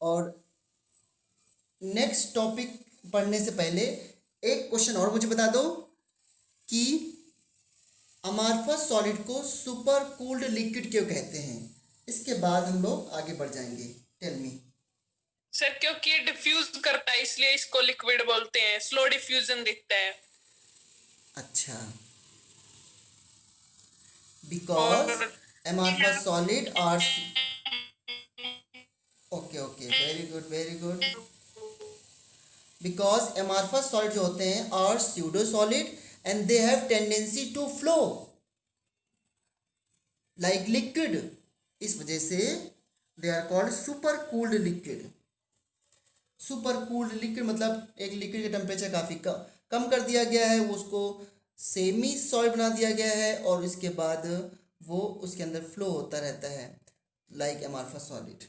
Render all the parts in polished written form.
और next topic पढ़ने से पहले एक क्वेश्चन और मुझे बता दो कि अमार्फस सॉलिड को सुपर कूल्ड लिक्विड क्यों कहते हैं। इसके बाद हम लोग आगे बढ़ जाएंगे। Tell me. सर क्योंकि ये डिफ्यूज करता है इसलिए इसको लिक्विड बोलते हैं, स्लो डिफ्यूजन दिखता है। अच्छा, बिकॉज और amorphous solid are okay okay, very good very good. Because amorphous solid जो होते हैं are pseudo solid and they have tendency to flow like liquid. इस वजह से they are called super cooled liquid. Super cooled liquid मतलब एक liquid का temperature काफ़ी कम कर दिया गया है, वो उसको सेमी सॉलिड बना दिया गया है और इसके बाद वो उसके अंदर फ्लो होता रहता है लाइक amorphous सॉलिड।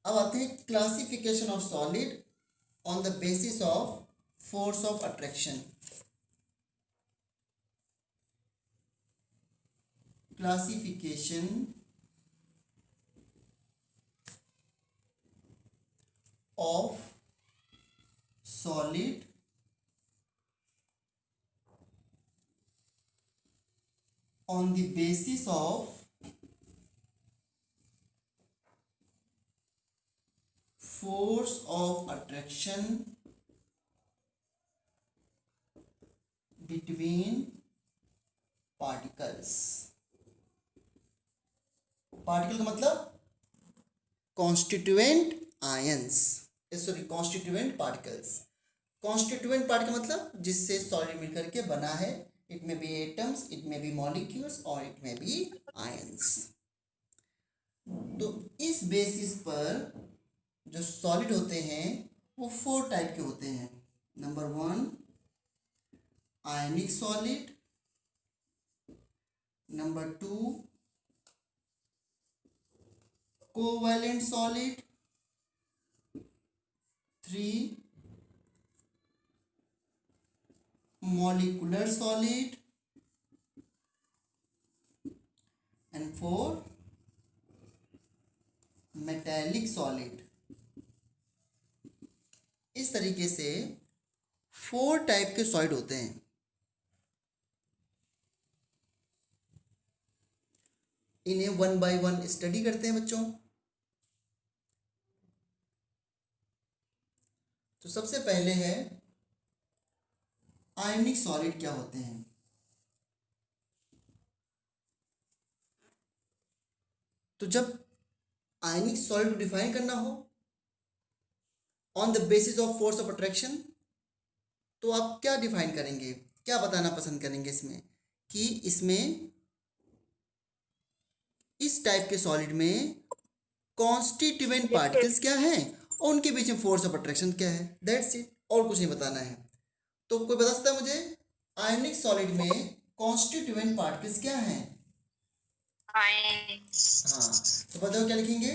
अब आते हैं classification of solid on the basis of force of attraction. Classification of solid on the basis of force of attraction between particles। Particle का मतलब constituent ions, sorry constituent particles. Constituent particle मतलब जिससे solid मिलकर के बना है। It may be atoms, it may be molecules और it may be ions. तो इस बेसिस पर जो सॉलिड होते हैं वो 4 टाइप के होते हैं। Number 1 ionic solid, number 2 covalent solid, 3 molecular solid and 4 metallic solid। इस तरीके से 4 टाइप के सॉलिड होते हैं। इन्हें 1 बाय 1 स्टडी करते हैं बच्चों। तो सबसे पहले है आयनिक सॉलिड क्या होते हैं। तो जब आयनिक सॉलिड को डिफाइन करना हो on the basis of force of attraction, तो आप क्या डिफाइन करेंगे, क्या बताना पसंद करेंगे इसमें कि इसमें इस टाइप के सॉलिड में कॉन्स्टिट्यूएंट पार्टिकल्स क्या हैं और उनके बीच में फोर्स ऑफ अट्रैक्शन क्या है। दैट्स इट, और कुछ नहीं बताना है। तो कोई बता सकता है मुझे आयनिक सॉलिड में कॉन्स्टिट्यूएंट पार्टिकल्स क्या हैं। हाँ, तो बताओ क्या लिखेंगे।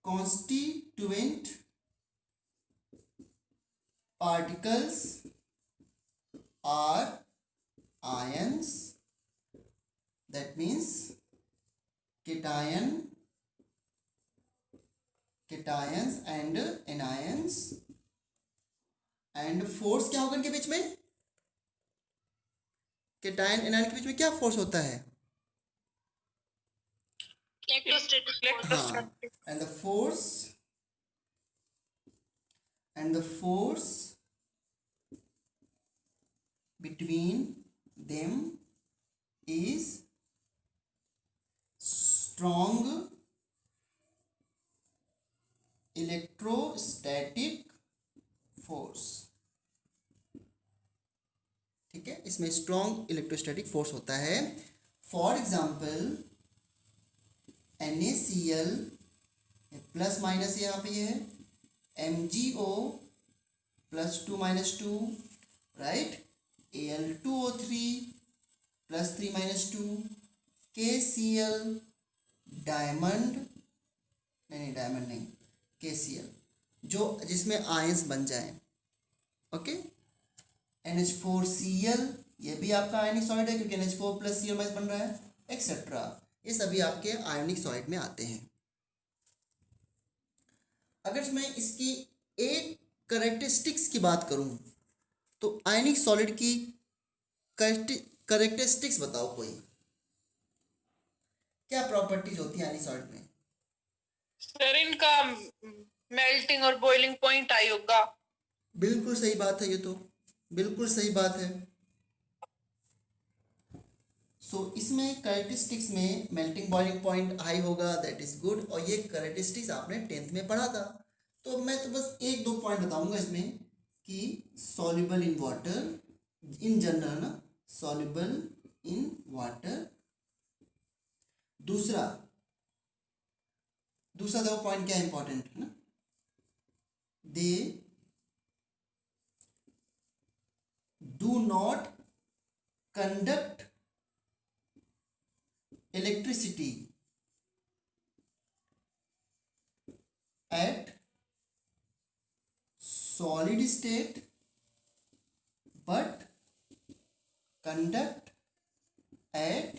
Constituent particles are ions, that means cation, cations and anions। And force क्या होगा इनके बीच में, केटायन एनायन के बीच में क्या फोर्स होता है, हाँ। And the force between them is strong electrostatic force. ठीक है, इसमें स्ट्रॉन्ग इलेक्ट्रोस्टैटिक फोर्स होता है। For example NaCl plus minus यहाँ पे ये है MgO +2 - 2 right, Al2O3 +3 - 2, KCl diamond नहीं KCl जो जिसमें आयंस बन जाए। ओके, NH4Cl ये भी आपका आयनिक सॉलिड है क्योंकि NH4 + Cl बन रहा है, एक्सेट्रा। ये सभी आपके आयोनिक सॉलिड में आते हैं। अगर मैं इसकी एक करेक्टरिस्टिक्स की बात करूं तो आयोनिक सॉलिड की करेक्टरिस्टिक्स बताओ कोई, क्या प्रॉपर्टीज होती है आयोनिक सॉलिड में? सर इनका मेल्टिंग और बॉइलिंग पॉइंट आई होगा। बिल्कुल सही बात है, ये तो बिल्कुल सही बात है। इसमें करेक्टरिस्टिक्स में मेल्टिंग बॉइलिंग पॉइंट हाई होगा, दैट इज गुड, और ये करेक्टरिस्टिक्स आपने 10th में पढ़ा था। तो मैं तो बस एक दो पॉइंट बताऊंगा इसमें कि soluble in water in general ना, सॉल्युबल इन वाटर। दूसरा दूसरा दो पॉइंट क्या इंपॉर्टेंट है ना, they do not conduct electricity at solid state but conduct at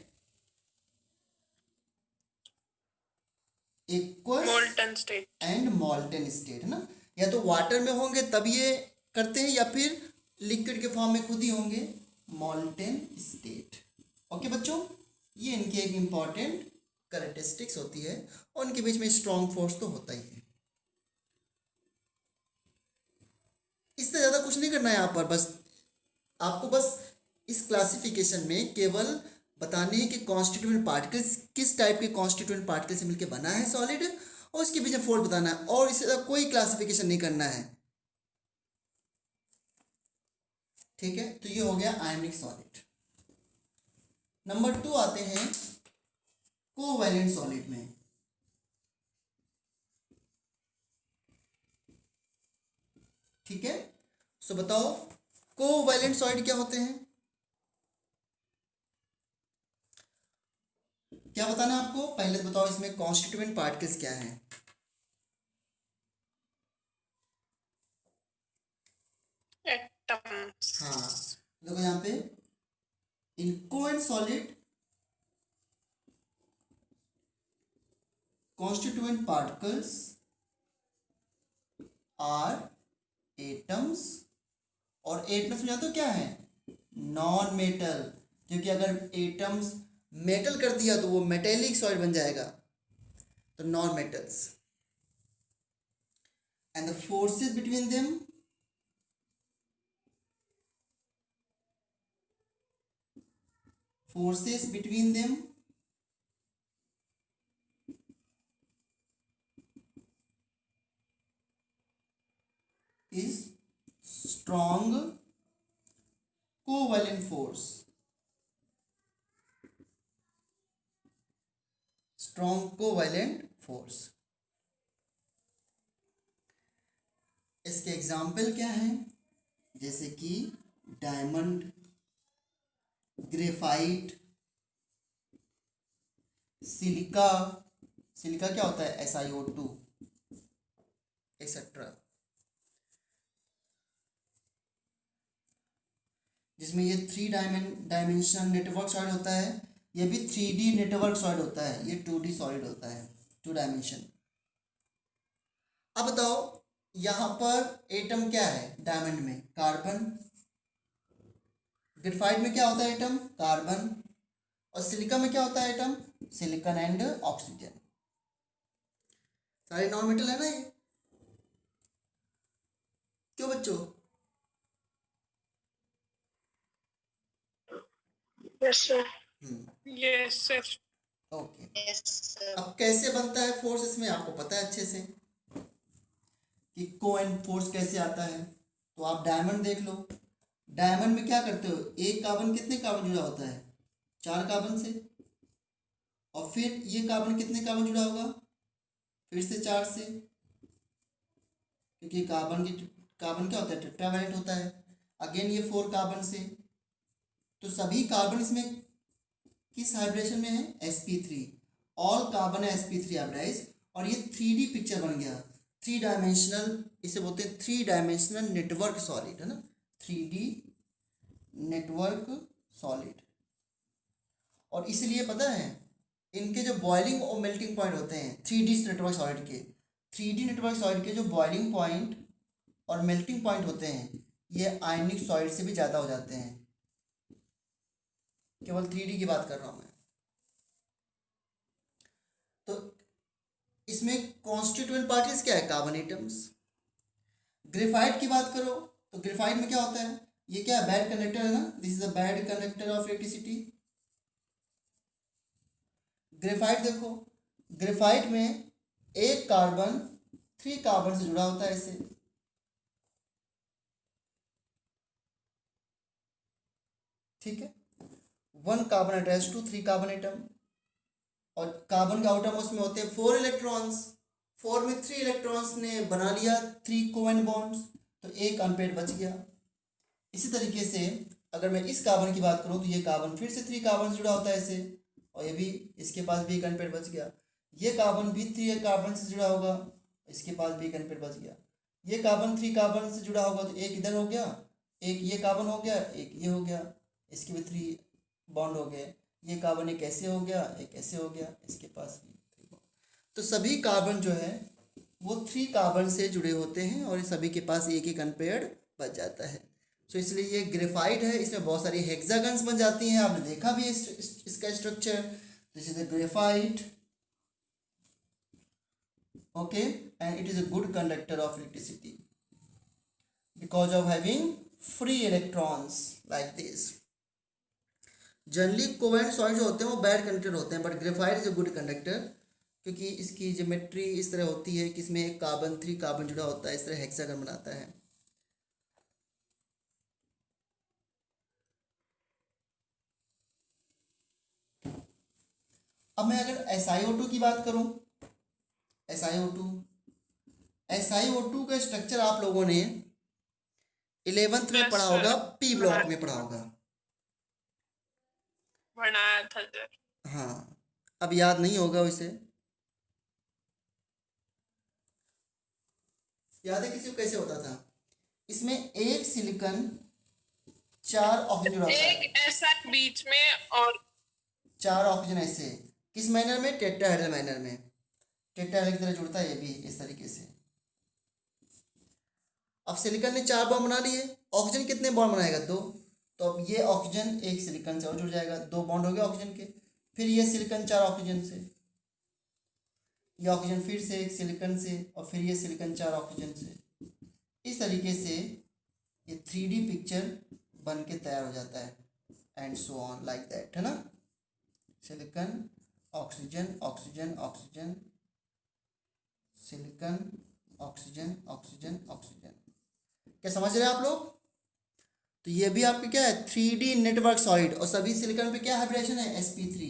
aqueous molten state and मॉल्टन state है ना, या तो वाटर में होंगे तब ये करते हैं या फिर लिक्विड के फॉर्म में खुद ही होंगे, मॉल्टन स्टेट। ओके बच्चों, ये इनकी एक इम्पॉर्टेंट करेक्टरिस्टिक्स होती है और उनके बीच में स्ट्रॉन्ग फोर्स तो होता ही है। इससे ज़्यादा कुछ नहीं करना है यहाँ पर, बस आपको बस इस क्लासिफिकेशन में केवल बताने हैं कि कॉन्स्टिट्यूएंट पार्टिकल्स किस टाइप के कॉन्स्टिट्यूएंट पार्टिकल से मिलकर बना है सॉलिड, और उसके बीच में फोर्स बताना है, और इससे ज़्यादा कोई क्लासिफिकेशन नहीं करना है। ठीक है, तो ये हो गया आयनिक सॉलिड। नंबर 2 आते हैं कोवैलेंट सॉलिड में। ठीक है, सो बताओ कोवैलेंट सॉलिड क्या होते हैं, क्या बताना है आपको? पहले तो बताओ इसमें कॉन्स्टिट्यूएंट पार्टिकल्स क्या हैं। एटम्स। हाँ, देखो यहाँ पे in covalent solid constituent particles are atoms, और एटम्स में जाते हो क्या है, नॉन मेटल, क्योंकि अगर एटम्स मेटल कर दिया तो वो मेटेलिक सॉलिड बन जाएगा, तो non metals. And the forces between them, forces between them is strong covalent force, strong covalent force। इसके एग्जाम्पल क्या हैं, जैसे कि डायमंड, ग्रेफाइट, सिलिका, सिलिका क्या होता है SiO2 एक्सेट्रा, जिसमें ये 3 डायमेंशन नेटवर्क सॉलिड होता है, ये भी 3D नेटवर्क सॉलिड होता है, ये 2D सॉलिड होता है, 2 डायमेंशन। अब बताओ यहाँ पर एटम क्या है, डायमंड में कार्बन, ग्रेफाइट में क्या होता है एटम, कार्बन, और सिलिका में क्या होता है एटम, सिलिकॉन एंड ऑक्सीजन। सारे नॉन मेटल है ना ये, क्यों बच्चों? Yes sir. Yes sir. Okay, अब कैसे बनता है फोर्स इसमें आपको पता है अच्छे से कि कोएन फोर्स कैसे आता है, तो आप डायमंड देख लो, डायमंड में क्या करते हो, एक कार्बन कितने कार्बन जुड़ा होता है, 4 कार्बन से, और फिर ये कार्बन कितने कार्बन जुड़ा होगा, फिर से 4 से, क्योंकि कार्बन क्या होता है, टेट्रावैलेंट होता है, अगेन ये 4 कार्बन से, तो सभी कार्बन इसमें किस हाइब्रिडेशन में है, sp3, ऑल कार्बन है sp3 हाइब्रिडाइज, और ये 3D पिक्चर बन गया, 3 डायमेंशनल, इसे बोलते हैं 3 डायमेंशनल नेटवर्क सॉलिड है ना, 3D नेटवर्क सॉलिड। और इसलिए पता है इनके जो बॉइलिंग और मेल्टिंग पॉइंट होते हैं 3D नेटवर्क सॉलिड के, 3D नेटवर्क सॉलिड के जो बॉइलिंग पॉइंट और मेल्टिंग पॉइंट होते हैं ये आयनिक सॉलिड से भी ज़्यादा हो जाते हैं। केवल 3D की बात कर रहा हूँ मैं। तो इसमें कॉन्स्टिट्यूएंट पार्टिकल्स क्या है? Carbon atoms. ग्रेफाइट की बात करो तो ग्रेफाइट में क्या होता है? ये क्या है? बैड कंडक्टर है ना, this is a bad conductor of electricity. Graphite देखो, ग्रेफाइट में एक कार्बन 3 कार्बन से जुड़ा होता है इससे, ठीक है। 1 carbon attach to 3 carbon atom, और कार्बन के आउटर मोस्ट में होते हैं 4 इलेक्ट्रॉन्स। 4 में 3 इलेक्ट्रॉन्स ने बना लिया 3 कोवेलेंट बॉन्ड्स, तो एक अनपेयर्ड बच गया। इसी तरीके से अगर मैं इस कार्बन की बात करूं तो ये कार्बन फिर से 3 कार्बन से जुड़ा होता है इससे, और ये भी, इसके पास भी एक अनपेयर्ड बच गया। ये कार्बन भी 3 कार्बन से जुड़ा होगा, इसके पास भी एक अनपेयर्ड बच गया। ये कार्बन 3 कार्बन से जुड़ा होगा तो एक इधर हो गया, एक ये कार्बन हो गया, एक ये हो गया, इसके भी 3 बॉन्ड हो गए। ये कार्बन एक ऐसे हो गया, एक ऐसे हो गया, इसके पास भी 3 बॉन्ड। तो सभी कार्बन जो है वो 3 कार्बन से जुड़े होते हैं और सभी के पास एक एक अनपेयर्ड बच जाता है। सो इसलिए ये ग्रेफाइट है, इसमें बहुत सारी हेक्सागन्स बन जाती हैं, आपने देखा भी है इसका structure. This is a graphite, okay, and it is a good conductor of electricity because of having free electrons like this. Generally covalent solid जो होते हैं वो बैड कंडक्टर होते हैं, but graphite is a good conductor क्योंकि इसकी geometry इस तरह होती है कि इसमें एक कार्बन 3 कार्बन जुड़ा होता है, इस तरह हेक्सागन बनाता है। अब मैं अगर SiO2 की बात करूं, SiO2, SiO2 का स्ट्रक्चर आप लोगों ने 11th में यस पढ़ा सर, होगा, P ब्लॉक में पढ़ा होगा। बनाया था सर। हाँ, अब याद नहीं होगा वैसे, याद है किसी को कैसे होता था? इसमें एक सिलिकॉन 4 ऑक्सीजन जुड़ा होता है, एक ऐसा बीच में और 4 ऑक्सीजन ऐसे, किस मैनर में? टेट्राहेड्रल मैनर में, टेट्राहेड्रल की तरह जुड़ता है ये भी इस तरीके से। अब सिलिकॉन ने 4 बॉन्ड बना लिए, ऑक्सीजन कितने बॉन्ड बनाएगा? 2। तो अब ये ऑक्सीजन एक सिलिकॉन से और जुड़ जाएगा, 2 बॉन्ड हो गए ऑक्सीजन के। फिर ये सिलिकॉन 4 ऑक्सीजन से, ये ऑक्सीजन फिर से एक सिलिकॉन से, और फिर ये सिलिकॉन 4 ऑक्सीजन से। इस तरीके से ये 3D पिक्चर बन के तैयार हो जाता है, and so on like that, है ना। Silicon, oxygen, oxygen, oxygen, silicon, oxygen, oxygen, oxygen. क्या समझ रहे हैं आप लोग? तो ये भी आपके क्या है? 3D नेटवर्क सॉलिड, और सभी सिलिकॉन पे क्या हाइब्रिडेशन है? sp3।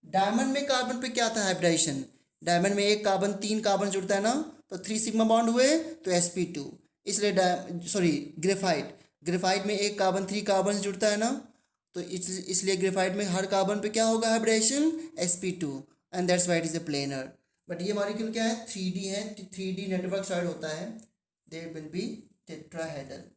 डायमंड में कार्बन पे क्या था हाइब्रिडेशन? डायमंड में एक कार्बन 3 कार्बन जुड़ता है ना, तो 3 सिग्मा बॉन्ड हुए तो sp2। इसलिए सॉरी, ग्रेफाइट, ग्रेफाइट में एक कार्बन 3 कार्बन से जुड़ता है ना, तो इसलिए ग्रेफाइट में हर कार्बन पे क्या होगा hybridisation? sp2, and that's why it is a planar. But ये मॉलिक्यूल क्या है? 3D है, 3D नेटवर्क सॉलिड होता है, दे विल बी टेट्राहेड्रल।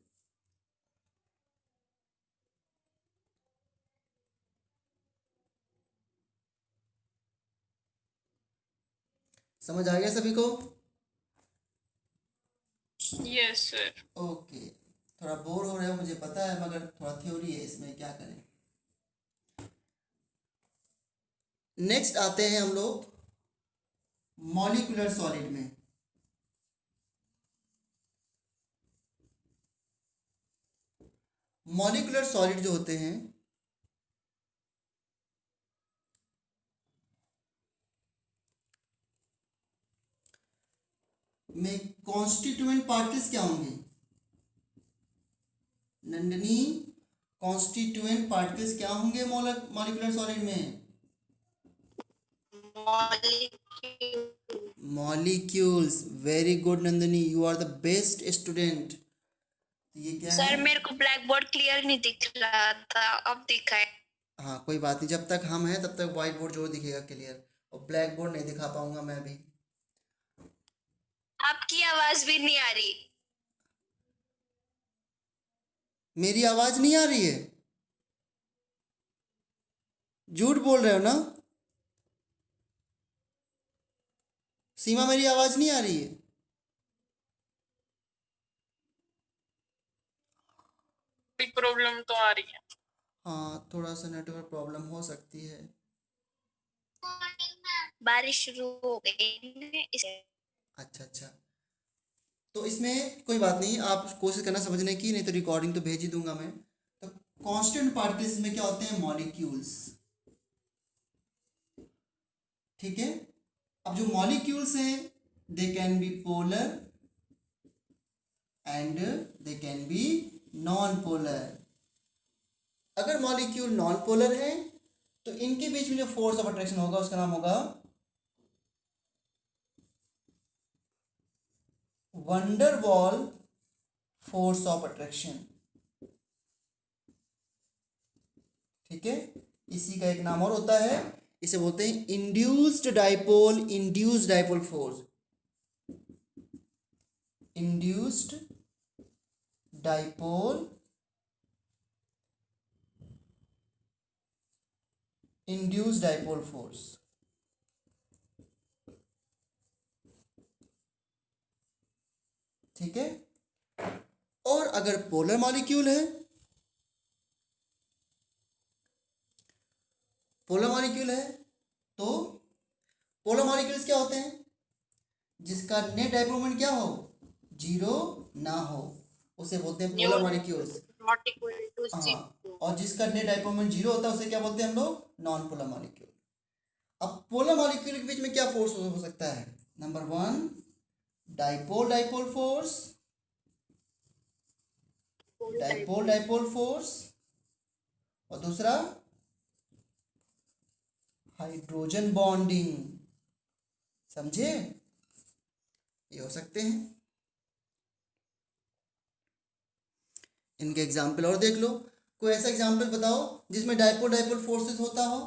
समझ आ गया सभी को? Yes sir. ओके, थोड़ा बोर हो रहे हो मुझे पता है, मगर थोड़ा थ्योरी है इसमें, क्या करें। नेक्स्ट आते हैं हम लोग मॉलिक्यूलर सॉलिड में। मॉलिक्यूलर सॉलिड जो होते हैं में कॉन्स्टिट्यूएंट पार्टिकल्स क्या होंगे? नंदनी, कॉन्स्टिट्यूएंट पार्टिकल्स क्या होंगे मॉलिक्यूलर सॉलिड में? Molecules. Very good Nandini, you are the best student. ये क्या है? सर मेरे को ब्लैक बोर्ड क्लियर नहीं दिख रहा था, अब दिखा है। हाँ कोई बात नहीं, जब तक हम हैं तब तक व्हाइट बोर्ड जरूर दिखेगा क्लियर, और ब्लैक बोर्ड नहीं दिखा पाऊंगा मैं भी। आपकी आवाज भी नहीं आ रही। मेरी आवाज नहीं आ रही है? झूठ बोल रहे हो ना? सीमा मेरी आवाज नहीं आ रही है? प्रॉब्लम तो आ रही है। हाँ, थोड़ा सा नेटवर्क प्रॉब्लम हो सकती है। बारिश शुरू हो गई ना इसे। अच्छा अच्छा, तो इसमें कोई बात नहीं, आप कोशिश करना समझने की, नहीं तो रिकॉर्डिंग तो भेज ही दूंगा मैं। तो कांस्टेंट पार्टिकल्स में क्या होते हैं? मॉलिक्यूल्स। ठीक है, अब जो मॉलिक्यूल्स हैं they can be polar and they can be non polar. अगर मॉलिक्यूल नॉन पोलर है तो इनके बीच में जो फोर्स ऑफ अट्रैक्शन होगा उसका नाम होगा वंडरवॉल फोर्स ऑफ अट्रैक्शन। ठीक है, इसी का एक नाम और होता है, इसे बोलते हैं induced dipole force. Induced dipole force. ठीक है, और अगर पोलर मॉलिक्यूल है, तो पोलर मॉलिक्यूल्स क्या होते हैं? जिसका नेट डाइपोल मोमेंट क्या हो? जीरो ना हो, उसे बोलते हैं polar molecules. Not equal to हाँ, और जिसका नेट डाइपोल मोमेंट जीरो होता है उसे क्या बोलते हैं हम लोग? Non polar molecule. अब पोलर मॉलिक्यूल के बीच में क्या फोर्स हो सकता है? Number one, dipole force, dipole force, और दूसरा हाइड्रोजन बॉन्डिंग। समझे? ये हो सकते हैं। इनके एग्जाम्पल और देख लो, कोई ऐसा एग्जाम्पल बताओ जिसमें डाइपोल फोर्सेस होता हो।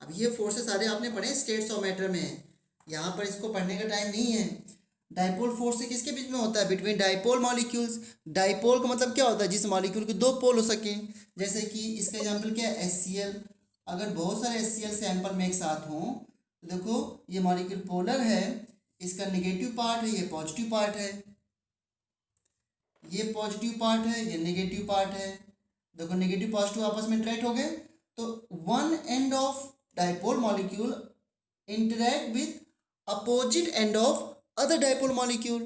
अब ये फोर्सेस सारे आपने पढ़े स्टेट्स ऑफ मैटर में, यहाँ पर इसको पढ़ने का टाइम नहीं है। डाइपोल फोर्स से किसके बीच में होता है? Between dipole molecules. डाइपोल का मतलब क्या होता है? जिस मॉलिक्यूल के दो पोल हो सके। जैसे कि इसका एग्जांपल क्या है? HCl। अगर बहुत सारे HCl सैंपल में एक साथ हों तो देखो ये मॉलिक्यूल पोलर है, इसका नेगेटिव पार्ट है, ये पॉजिटिव पार्ट है, ये पॉजिटिव पार्ट है, ये नेगेटिव पार्ट है। देखो नेगेटिव पॉजिटिव आपस में इंटरेक्ट हो गए, तो one end of dipole molecule interact with opposite end of other dipole molecule,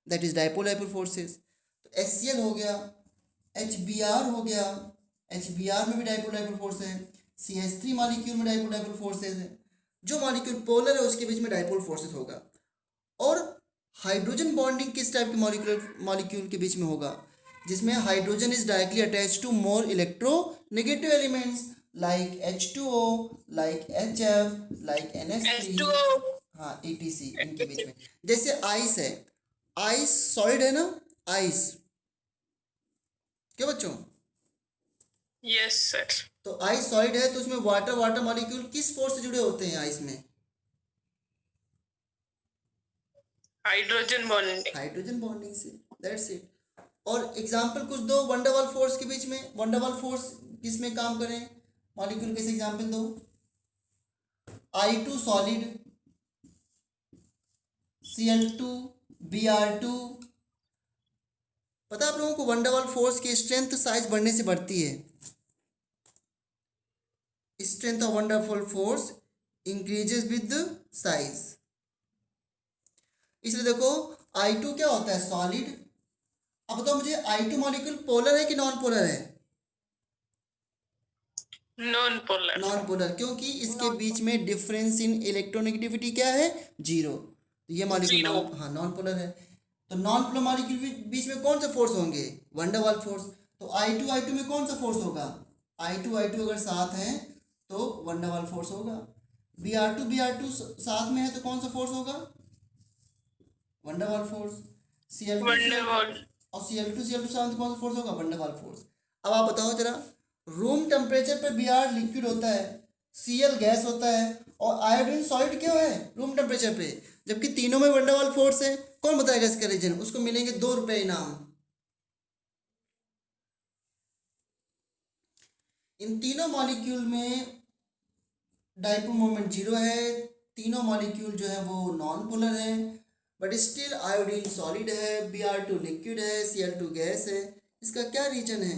that is dipole forces. तो HCl हो गया, HBr हो गया, HBr में भी डाइपोल फोर्स है, CH3 मॉलिक्यूल में डाइपोल फोर्सेस है। जो मॉलिक्यूल पोलर है उसके बीच में डाइपोल फोर्सेस होगा। और हाइड्रोजन बॉन्डिंग किस टाइप के मॉलिक्यूल के बीच में होगा? जिसमें hydrogen is directly attached to more electronegative elements like H2O, like HF, like NH3, H2O। हाँ ETC, इनके बीच में। जैसे आइस है, आइस सॉलिड है ना, आइस, क्या बच्चों? Yes sir. तो आइस सॉलिड है तो उसमें वाटर मॉलिक्यूल किस फोर्स से जुड़े होते हैं आइस में? Hydrogen bonding. हाइड्रोजन बॉन्डिंग से, दैट्स इट। और एग्जांपल कुछ दो वंडरवॉल फोर्स के बीच में। वंडरवॉल फोर्स किस में काम करें? मॉलिक्यूल के एग्जांपल दो। I2 solid, Cl2, Br2। पता आप लोगों को वंडरवॉल फोर्स की स्ट्रेंथ साइज बढ़ने से बढ़ती है। Strength of van der Waals force increases with size. इसलिए देखो I2 क्या होता है? सॉलिड। अब बताओ मुझे I2 मॉलिक्यूल पोलर है कि नॉन पोलर है? Non polar. नॉन पोलर, क्योंकि इसके बीच में डिफरेंस इन इलेक्ट्रोनेगेटिविटी क्या है? जीरो। तो ये मॉलिक्यूल नॉन पोलर है। तो नॉन पोलर मॉलिक्यूल के बीच में कौन सा फोर्स होंगे? Van der Waals force. तो I2 में कौन सा फोर्स होगा? I2 अगर साथ हैं तो वंडरवॉल फोर्स होगा। Br2 साथ में है तो कौन सा फोर्स होगा? Van der Waals force. वंडरवॉल। और Cl2 साथ में कौन सा फोर्स होगा? Van der Waals force. अब आप बताओ जरा, रूम टेम्परेचर पर Br लिक्विड होता है, Cl गैस होता है, और आयोडीन सॉलिड क्यों है रूम टेम्परेचर पे? जबकि तीनों में वंडरवॉल फोर्स है। कौन बताएगा इसका रीजन? उसको मिलेंगे 2 रुपए इनाम। इन तीनों मॉलिक्यूल में डाइपोल मोमेंट 0 है, तीनों मॉलिक्यूल जो है वो नॉन पोलर है, बट स्टिल आयोडीन सॉलिड है, Br2 लिक्विड है, Cl2 गैस है। इसका क्या रीजन है?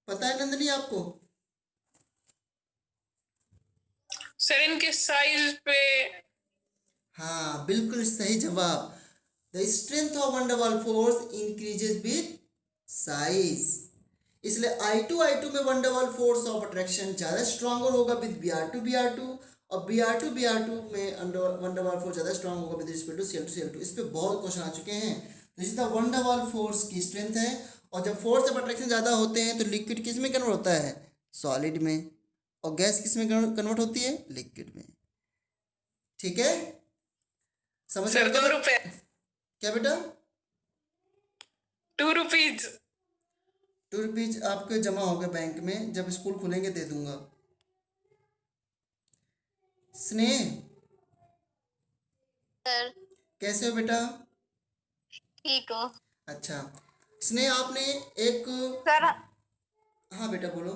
पता है नंदनी आपको? सर इनके साइज पे। हाँ, बिल्कुल सही जवाब। The strength of one double force increases with size. इसलिए I2 में one double force of attraction ज़्यादा स्ट्रांगर होगा विद Br2 और Br2 में वन डबल फोर्स ज़्यादा स्ट्रांग होगा विद रिस्पेक्ट टू Cl2। इस पे बहुत क्वेश्चन आ चुके हैं। तो इस वन डबल फोर्स की स्ट्रेंथ है, और जब फोर्स ऑफ अट्रैक्शन ज़्यादा होते हैं तो लिक्विड किस में कन्वर्ट होता है? सॉलिड में। और गैस किस में कन्वर्ट होती है? लिक्विड में। ठीक है, समझ सर में आ 2 गया? रुपए। क्या बेटा? 2 रुपीज। 2 रुपीज आपके जमा हो गए बैंक में, जब स्कूल खुलेंगे दे दूंगा। स्नेह, सर कैसे हो बेटा? ठीक हो? अच्छा, स्नेह आपने एक, सर हाँ बेटा बोलो।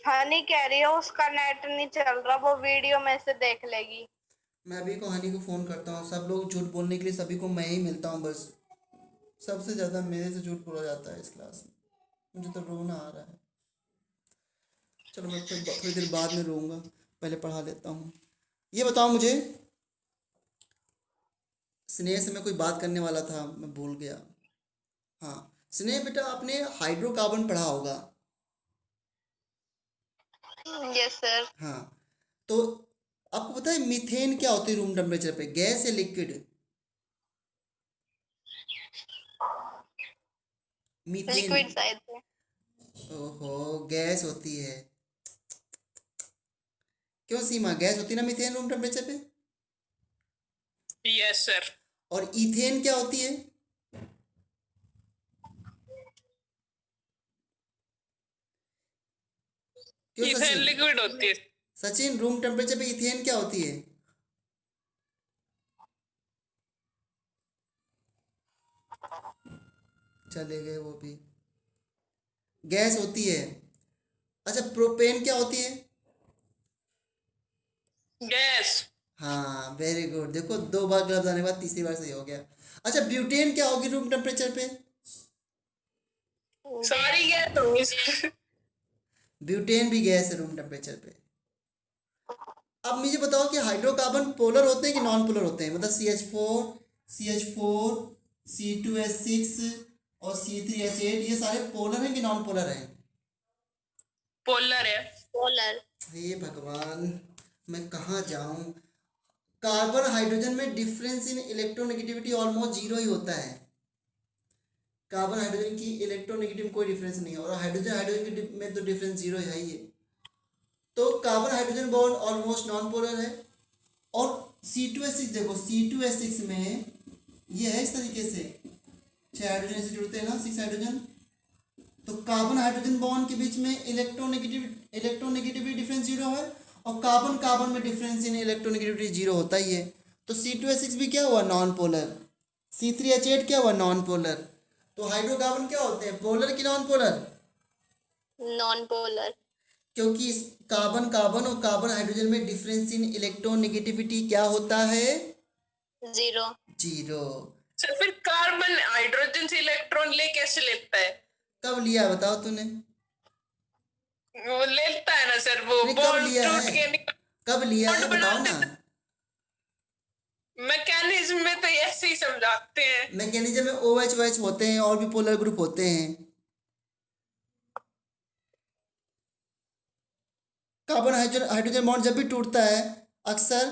हनी कह रही है उसका नेट नहीं चल रहा, वो वीडियो में से देख लेगी। मैं अभी को हनी को फ़ोन करता हूँ। सब लोग झूठ बोलने के लिए सभी को मैं ही मिलता हूँ बस। सबसे ज़्यादा मेरे से झूठ बोला जाता है इस क्लास में। मुझे तो रोना आ रहा है। चलो मैं फिर थोड़ी देर बाद में रोऊंगा, पहले पढ़ा लेता हूँ। ये बताओ मुझे, स्नेह से मैं कोई बात करने वाला था, मैं भूल गया। हाँ स्नेह बेटा, आपने हाइड्रोकार्बन पढ़ा होगा। Yes sir. हाँ, तो आपको पता है मीथेन क्या होती है रूम टेम्परेचर पे? गैस या लिक्विड? मीथेन, लिक्विड शायद से। ओहो, गैस होती है। क्यों सीमा, गैस होती है ना मीथेन रूम टेम्परेचर पे? Yes sir. और इथेन क्या होती है? क्यों इथेन सचिन? लिक्विड होती है। सचिन, रूम टेम्परेचर पे इथेन क्या होती है? चले गए वो भी। गैस होती है। अच्छा, प्रोपेन क्या होती है? गैस। हाँ वेरी गुड, देखो 2 बार गलत आने के बाद तीसरी बार सही हो गया। अच्छा, ब्यूटेन क्या होगी रूम टेम्परेचर पे? सारी गैस होंगी सर। ब्यूटेन भी गैस है रूम टेम्परेचर पे। अब मुझे बताओ कि हाइड्रोकार्बन पोलर होते हैं कि नॉन पोलर होते हैं? मतलब CH4 C2H6 और C3H8, ये सारे पोलर हैं कि नॉन पोलर हैं? पोलर है। पोलर। हे भगवान, मैं कहाँ जाऊं? कार्बन हाइड्रोजन में डिफरेंस इन इलेक्ट्रोनेगेटिविटी ऑलमोस्ट 0 ही होता है। कार्बन हाइड्रोजन की इलेक्ट्रोनेगेटिव कोई डिफरेंस नहीं है, और हाइड्रोजन हाइड्रोजन के में तो डिफरेंस 0 है ही है। तो carbon hydrogen bond almost non polar है। और C2H6 देखो, C2H6 में ये है इस तरीके से 6 हाइड्रोजन ऐसे जुड़ते हैं ना, 6 हाइड्रोजन। तो कार्बन हाइड्रोजन बॉन्ड के बीच में इलेक्ट्रोनेगेटिविटी डिफरेंस 0 है, और कार्बन कार्बन में डिफरेंस इन इलेक्ट्रोनेगेटिविटी 0 होता ही है। तो C2H6 भी क्या हुआ? Non polar. C3H8 क्या हुआ? Non polar. तो हाइड्रोकार्बन क्या होते हैं, पोलर कि नॉन पोलर? Non polar. क्योंकि इस कार्बन कार्बन और कार्बन हाइड्रोजन में डिफरेंस इन इलेक्ट्रोनेगेटिविटी क्या होता है? 0। 0। सर फिर कार्बन हाइड्रोजन से इलेक्ट्रॉन ले कैसे लेता है? कब लिया बताओ तूने? वो लेता है ना सर, वो नहीं, कब बॉन्ड लिया टूट है? के निकल। कब लिया है बॉन्ड बताओ बनाते ना। थे। मैकेनिज्म में तो ऐसे ही समझाते हैं। मैकेनिज्म में OH होते हैं और भी पोलर ग्रुप होते हैं। कार्बन हाइड्रोजन हाइड्रोजन बॉन्ड जब भी टूटता है अक्सर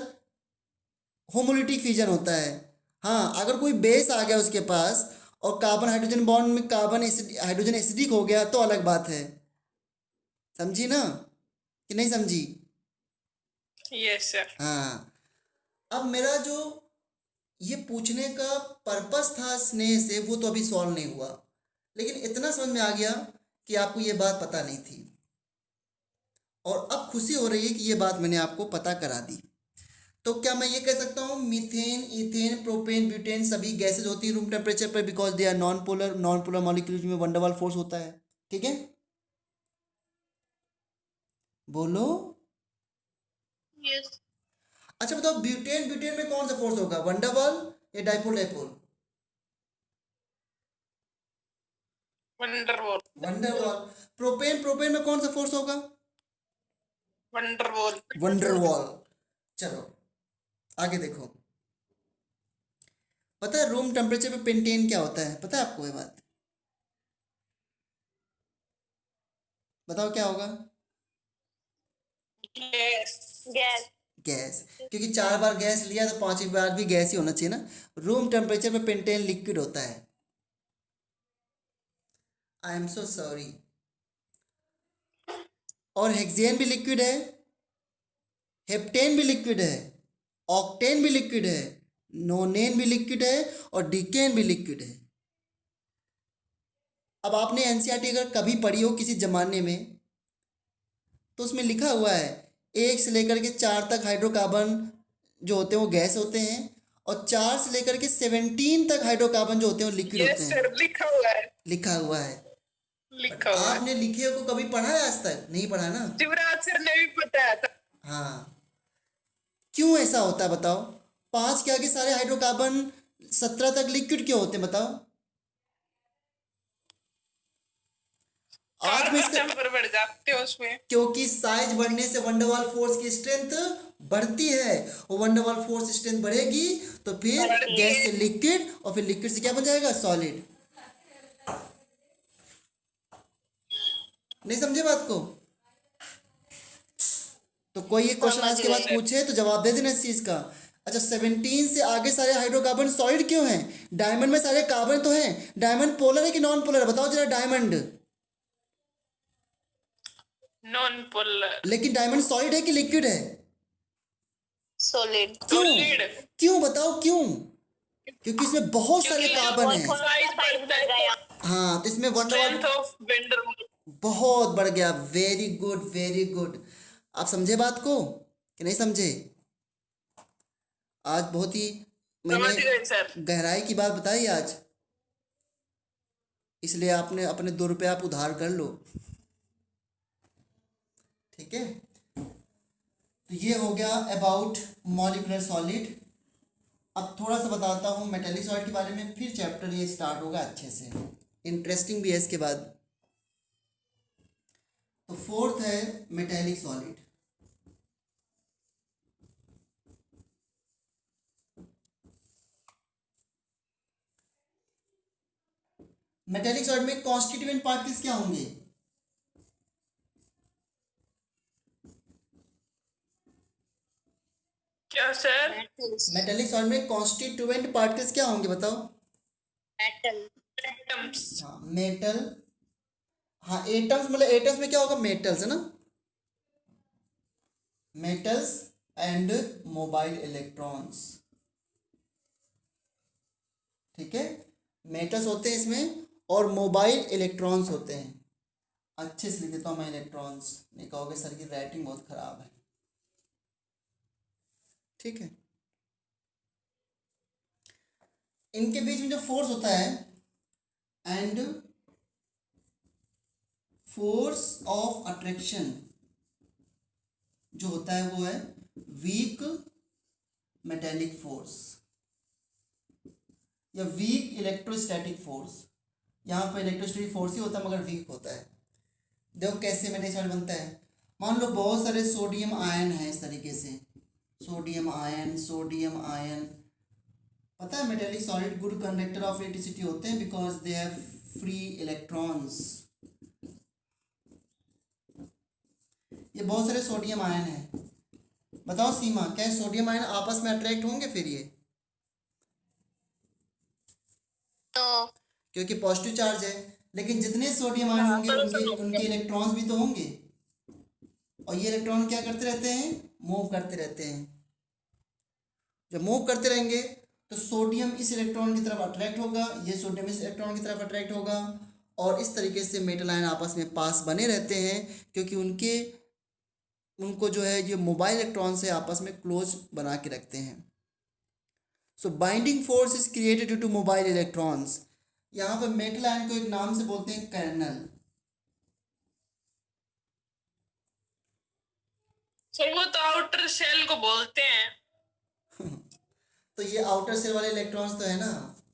होमोलिटिक फ्यूजन होता है। हाँ, अगर कोई बेस आ गया उसके पास और कार्बन हाइड्रोजन बॉन्ड में कार्बन हाइड्रोजन एसिडिक हो गया तो अलग बात है। समझी ना कि नहीं समझी? Yes sir. हाँ, अब मेरा जो ये पूछने का पर्पस था स्नेह से, वो तो अभी सॉल्व नहीं हुआ, लेकिन इतना समझ में आ गया कि आपको ये बात पता नहीं थी। और अब खुशी हो रही है कि ये बात मैंने आपको पता करा दी। तो क्या मैं ये कह सकता हूँ मीथेन, इथेन, प्रोपेन, ब्यूटेन सभी गैसेज होती है रूम टेम्परेचर पर because they are non polar molecules में वंडर वाल फोर्स होता है। ठीक है, बोलो। Yes. अच्छा बताओ ब्यूटेन ब्यूटेन में कौन सा फोर्स होगा, वंडर वाल या डाइपोल डाइपोल? वंडरवॉल। वंडर वाल। प्रोपेन प्रोपेन में कौन सा फोर्स होगा? वंडरवॉल। Wonder wall. चलो आगे देखो। पता है रूम टेम्परेचर पे पेंटेन क्या होता है, पता है आपको ये बात? बताओ क्या होगा? गैस। Gas. गैस, क्योंकि 4 बार गैस लिया तो 5वीं बार भी गैस ही होना चाहिए ना। रूम टेम्परेचर पे पेंटेन लिक्विड होता है। I am so sorry. और हेक्सेन भी लिक्विड है, हेप्टेन भी लिक्विड है, ऑक्टेन भी लिक्विड है, नोनेन भी लिक्विड है और डिकेन भी लिक्विड है। अब आपने एनसीईआरटी अगर कभी पढ़ी हो किसी जमाने में तो उसमें लिखा हुआ है 1 से लेकर के 4 तक हाइड्रोकार्बन जो होते हैं वो गैस होते हैं और 4 से लेकर के 17 तक हाइड्रोकार्बन जो होते हैं वो लिक्विड यस होते हैं। सर, लिखा हुआ है। लिखा हुआ है। लिखा हुआ है। आपने लिखे को कभी पढ़ा है? आज तक नहीं पढ़ा ना। शिवराज सर ने भी बताया था। हाँ, क्यों ऐसा होता है बताओ? 5 के आगे सारे हाइड्रोकार्बन 17 तक लिक्विड क्यों होते हैं बताओ? आज में इसका नंबर बढ़ जाते हैं उसमें। क्योंकि साइज बढ़ने से वंडरवाल फोर्स की स्ट्रेंथ बढ़ती है और वंडरवाल फोर्स स्ट्रेंथ बढ़ेगी तो फिर बढ़ती गैस है। से लिक्विड और फिर लिक्विड से क्या बन जाएगा, सॉलिड। नहीं समझे बात को? तो कोई एक क्वेश्चन आज के बाद पूछे तो जवाब दे देना इस चीज का। अच्छा 17 से आगे सारे हाइड्रोकार्बन सॉलिड क्यों हैं? डायमंड में सारे कार्बन तो हैं। डायमंड पोलर है कि नॉन पोलर, बताओ जरा। Diamond, non polar. लेकिन डायमंड सॉलिड है कि लिक्विड है? Solid. क्यों? सॉलिड। क्यों बताओ क्यों? क्योंकि इसमें बहुत सारे कार्बन हैं। साइज बढ़ता है। हाँ, तो इसमें वंडरवाल स्ट्रेंथ ऑफ वंडरवॉल। बहुत बढ़ गया। Very good very good. आप समझे बात को कि नहीं समझे? आज बहुत ही मैंने समझ गए सर। गहराई की बात बताई आज, इसलिए आपने अपने 2 रुपये आप उधार कर लो। ठीक है, तो ये हो गया अबाउट मॉलिक्यूलर सॉलिड। अब थोड़ा सा बताता हूँ मेटेलिक सॉलिड के बारे में, फिर चैप्टर ये स्टार्ट होगा अच्छे से, इंटरेस्टिंग भी है इसके बाद। तो 4th है मेटेलिक सॉलिड। मेटेलिक सॉलिड में कॉन्स्टिट्यूएंट पार्टिकल्स क्या होंगे? क्या सर? Metals. मेटेलिक सॉलिड में कॉन्स्टिट्यूएंट पार्टिकल्स क्या होंगे बताओ? Metal. एटम्स। हाँ मेटल। हाँ एटम्स, मतलब एटम्स में क्या होगा, मेटल्स है ना, मेटल्स एंड मोबाइल इलेक्ट्रॉन्स। ठीक है, मेटल्स होते हैं इसमें और मोबाइल इलेक्ट्रॉन्स होते हैं। अच्छे से लिख देता हूँ मैं इलेक्ट्रॉन्स, नहीं कहोगे सर की राइटिंग बहुत खराब है। ठीक है, इनके बीच में जो फोर्स होता है एंड फोर्स ऑफ अट्रैक्शन जो होता है वो है वीक मेटेलिक फोर्स या वीक इलेक्ट्रोस्टैटिक फोर्स। यहाँ पर इलेक्ट्रोस्टैटिक फोर्स ही होता है मगर वीक होता है। देखो कैसे मेटेलिक सॉलिड बनता है। मान लो बहुत सारे सोडियम आयन है इस तरीके से, सोडियम आयन। पता है metallic solid good conductor of electricity होते हैं because they have free electrons. ये बहुत सारे सोडियम आयन है। बताओ सीमा, क्या सोडियम आयन आपस में अट्रैक्ट होंगे फिर ये? No. क्योंकि पॉजिटिव चार्ज है। लेकिन जितने सोडियम आयन होंगे उनके इलेक्ट्रॉन्स भी तो होंगे और ये इलेक्ट्रॉन क्या करते रहते हैं, मूव करते रहते हैं। जब मूव करते रहेंगे तो सोडियम इस इलेक्ट्रॉन की तरफ अट्रैक्ट होगा, ये सोडियम इस इलेक्ट्रॉन की तरफ अट्रैक्ट होगा और इस तरीके से मेटल आयन आपस में पास बने रहते हैं क्योंकि उनके उनको जो है ये मोबाइल इलेक्ट्रॉन से आपस में क्लोज बना के रखते हैं। So binding force is created due to mobile electrons. यहाँ पर मेटल आयन को एक नाम से बोलते हैं कर्नल। सर वो तो आउटर सेल को बोलते हैं। तो ये आउटर सेल वाले इलेक्ट्रॉन्स तो है ना,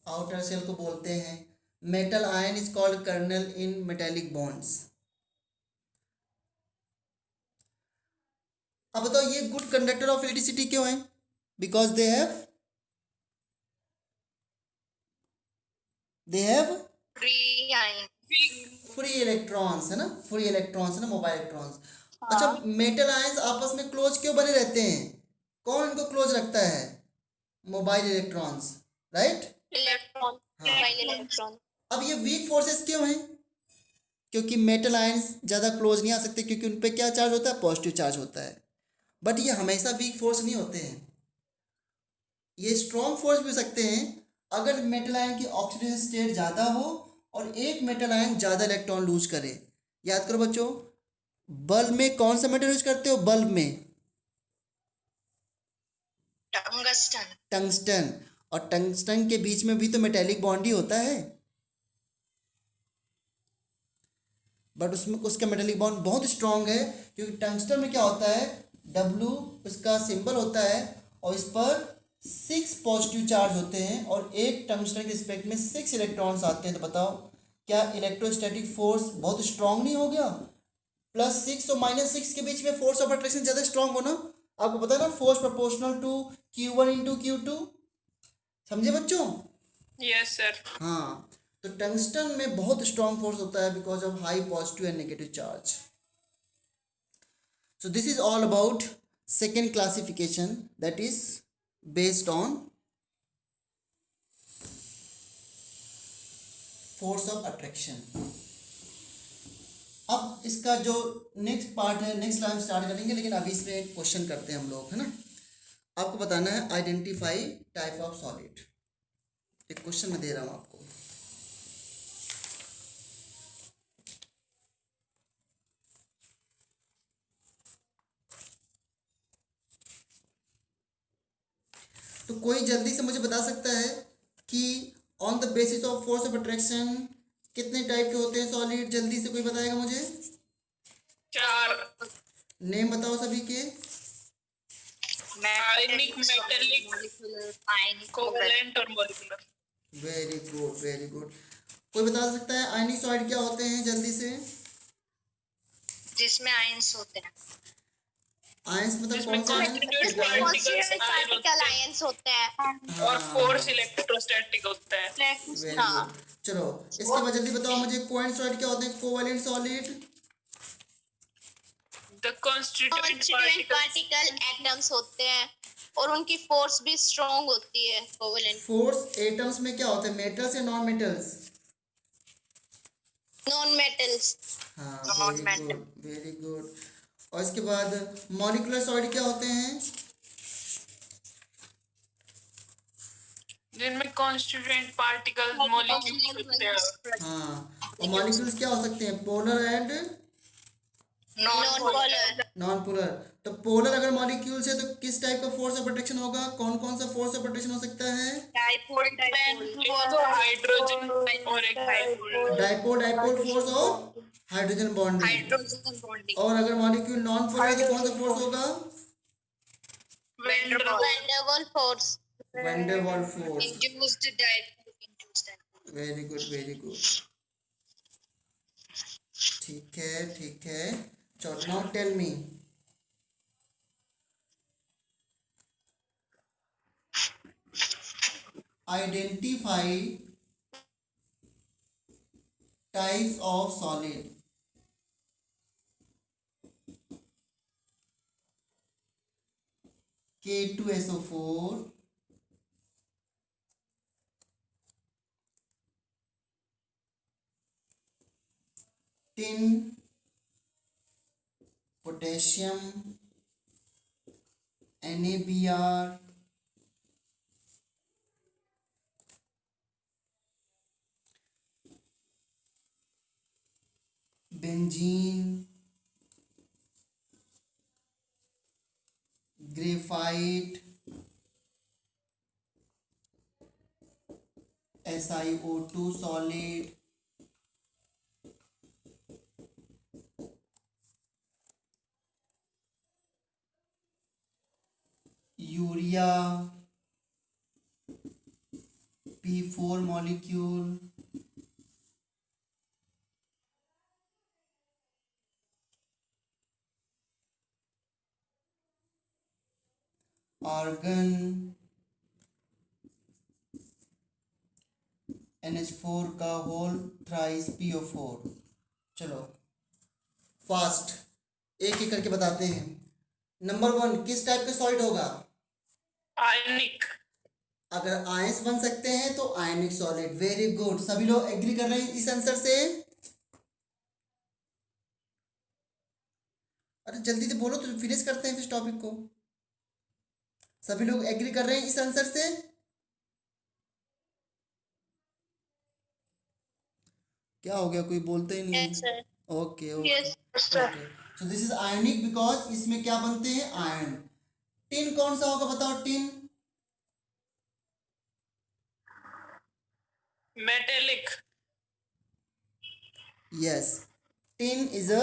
आउटर सेल को बोलते हैं। Metal ion is called kernel in metallic bonds. अब बताओ ये गुड कंडक्टर ऑफ इलेक्ट्रिसिटी क्यों है? Because they have Free ion. Free electrons, है ना, फ्री इलेक्ट्रॉन्स है ना, मोबाइल इलेक्ट्रॉन्स। अच्छा, मेटल आयंस आपस में क्लोज क्यों बने रहते हैं? कौन इनको क्लोज रखता है? Mobile electrons, right. Electron. हाँ। Mobile electron. अब ये वीक फोर्सेस क्यों हैं? क्योंकि मेटल आयंस ज़्यादा क्लोज नहीं आ सकते, क्योंकि उन पे क्या चार्ज होता है? पॉजिटिव चार्ज होता है। बट ये हमेशा वीक फोर्स नहीं होते हैं, ये स्ट्रॉन्ग फोर्स भी हो सकते हैं अगर मेटल आयन की ऑक्सीडेशन स्टेट ज़्यादा हो और एक मेटल आयन ज़्यादा इलेक्ट्रॉन लूज करे। याद करो बच्चों, बल्ब में कौन सा मेटल यूज करते हो? बल्ब में Tungsten. टंगस्टन, और टंगस्टन के बीच में भी तो मेटेलिक बॉन्ड ही होता है, बट उसमें उसका मेटेलिक बॉन्ड बहुत स्ट्रांग है, क्योंकि टंगस्टन में क्या होता है? W इसका सिंबल होता है और इस पर 6 पॉजिटिव चार्ज होते हैं और एक टंगस्टन के रिस्पेक्ट में 6 इलेक्ट्रॉन्स आते हैं। तो बताओ क्या इलेक्ट्रोस्टैटिक फोर्स बहुत स्ट्रांग नहीं हो गया? +6 और -6 के बीच में फोर्स ऑफ अट्रैक्शन ज़्यादा स्ट्रांग हो ना। आपको पता है ना, force proportional to Q1 into Q2। समझे बच्चों? Yes sir. हाँ, तो टंगस्टन में बहुत स्ट्रांग फोर्स होता है because of high positive and negative charge. So this is all about second classification, that is based on force of attraction. अब इसका जो नेक्स्ट पार्ट है, नेक्स्ट क्लास स्टार्ट करेंगे, लेकिन अभी इसमें एक क्वेश्चन करते हैं हम लोग, है ना। आपको बताना है आइडेंटिफाई टाइप ऑफ सॉलिड। एक क्वेश्चन मैं दे रहा हूँ आपको। तो कोई जल्दी से मुझे बता सकता है कि on the basis of force of attraction कितने टाइप के होते हैं सॉलिड? जल्दी से कोई बताएगा मुझे? 4। नेम बताओ सभी के। आयनिक, मेटेलिक, कोवेलेंट और molecular. Very good, very good. कोई बता सकता है आयनिक सॉलिड क्या होते हैं? जल्दी से। जिसमें आयंस होते हैं। आयंस मतलब जिसमें कौन से constituent हैं? particles पार्टिकल आयंस होते हैं। और फोर्स इलेक्ट्रोस्टैटिक होता है। वेरी हाँ। गुड। चलो इसके बाद जल्दी बताओ मुझे, कोवेलेंट सॉलिड क्या होते हैं? Covalent solid the constituent constituent particles. Particle atoms होते हैं और उनकी फोर्स भी स्ट्रॉन्ग होती है। कोवेलेंट फोर्स एटम्स में क्या होते हैं? मेटल्स या नॉन मेटल्स? Non metals. हाँ, वेरी गुड, वेरी गुड। और इसके बाद मॉलिक्यूलर सॉलिड क्या होते हैं? जिनमें कॉन्स्टिट्यूएंट पार्टिकल्स मॉलिक्यूल्स होते हैं। हाँ, और मॉलिक्यूल्स क्या हो सकते हैं? Polar and non polar. Non polar. तो पोलर अगर मॉलिक्यूल्स है तो किस टाइप का फोर्स ऑफ अट्रैक्शन होगा? कौन कौन सा फोर्स ऑफ अट्रैक्शन हो सकता है? एक तो हाइड्रोजन और एक डाइपोल। डाइपोल, डाइपोल फोर्स और हाइड्रोजन बॉन्डिंग। Hydrogen bonding. और अगर मॉलिक्यूल नॉन पोलर है तो कौन सा फोर्स होगा? Van der van force. Van der Waals force. Induced dipole. Induced. Very good, very good. ठीक है, ठीक है। चलो now tell me, identify types of solid. K2SO4, tin, potassium, NaBr, benzene, graphite, SiO2 solid, urea, P4 molecule, argon, NH4 का whole thrice PO4। चलो fast एक एक करके बताते हैं। नंबर 1, किस टाइप का सॉलिड होगा? आयनिक। अगर आयंस बन सकते हैं तो आयनिक सॉलिड। वेरी गुड, सभी लोग एग्री कर रहे हैं इस आंसर से? अरे जल्दी से बोलो तो फिनिश करते हैं इस टॉपिक को। सभी लोग एग्री कर रहे हैं इस आंसर से? क्या हो गया, कोई बोलते ही नहीं? Yes, sir. Okay okay Yes, sir. Okay. So this is ionic because इसमें क्या बनते हैं? आयन। टिन कौन सा होगा बताओ? Tin metallic. Yes, tin is a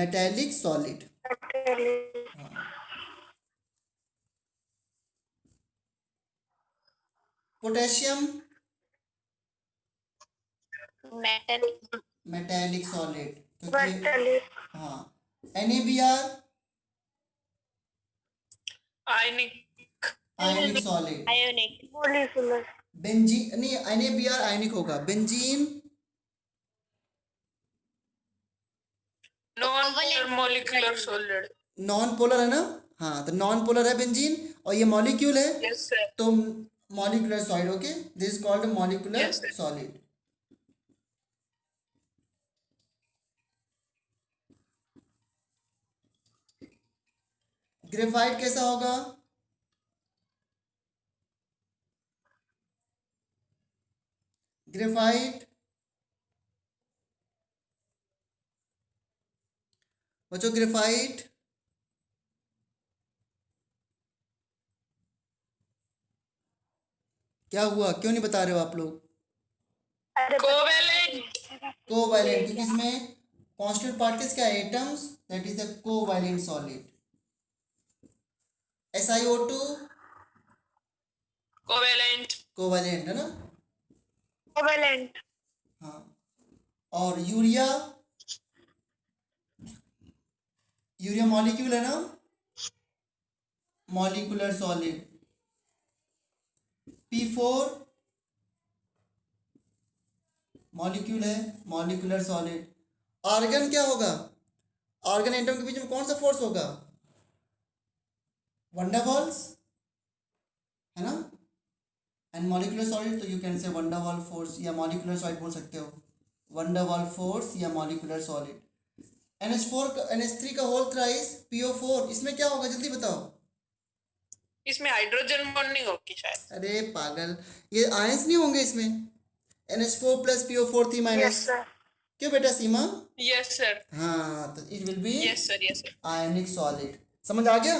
metallic solid. Potassium Metallic. Metallic solid क्योंकि हाँ। NaBr ionic. Ionic solid. Ionic. Molecular. Benzene नहीं, NaBr आयनिक होगा। Benzene non molecular solid. Non polar है ना? हाँ, तो नॉन पोलर है बेंजीन और ये मॉलिक्यूल है यस सर। तो molecular solid. Okay, this is called molecular Yes, sir. Solid. Graphite कैसा होगा? ग्रेफाइट बच्चों, ग्रेफाइट क्या हुआ, क्यों नहीं बता रहे हो आप लोग? कोवेलेंट। कोवैलेंट, क्योंकि इसमें कांस्टेंट पार्टिकल्स क्या है? Atoms, that is the covalent solid. SiO2 covalent. Covalent है ना? Covalent. हाँ। और यूरिया, यूरिया मॉलिक्यूल है ना? Molecular solid. P4 मॉलिक्यूल है, मॉलिक्यूलर सॉलिड। आर्गन क्या होगा? आर्गन एटम के बीच में कौन सा फोर्स होगा? वंडरवॉल्स है ना? एंड मॉलिक्यूलर सॉलिड तो you can say van der Waals force या मॉलिक्यूलर सॉलिड बोल सकते हो। वंडरवॉल फोर्स या मॉलिक्यूलर सॉलिड। NH3 का होल थ्राइस PO4, इसमें क्या होगा जल्दी बताओ? इसमें हाइड्रोजन बॉन्डिंग होगी शायद। अरे पागल, ये आयंस नहीं होंगे इसमें? NH4 plus PO4 3 minus. क्यों बेटा सीमा? Yes sir. हाँ, तो it will be yes sir. Yes sir. Ionic solid. समझ आ गया?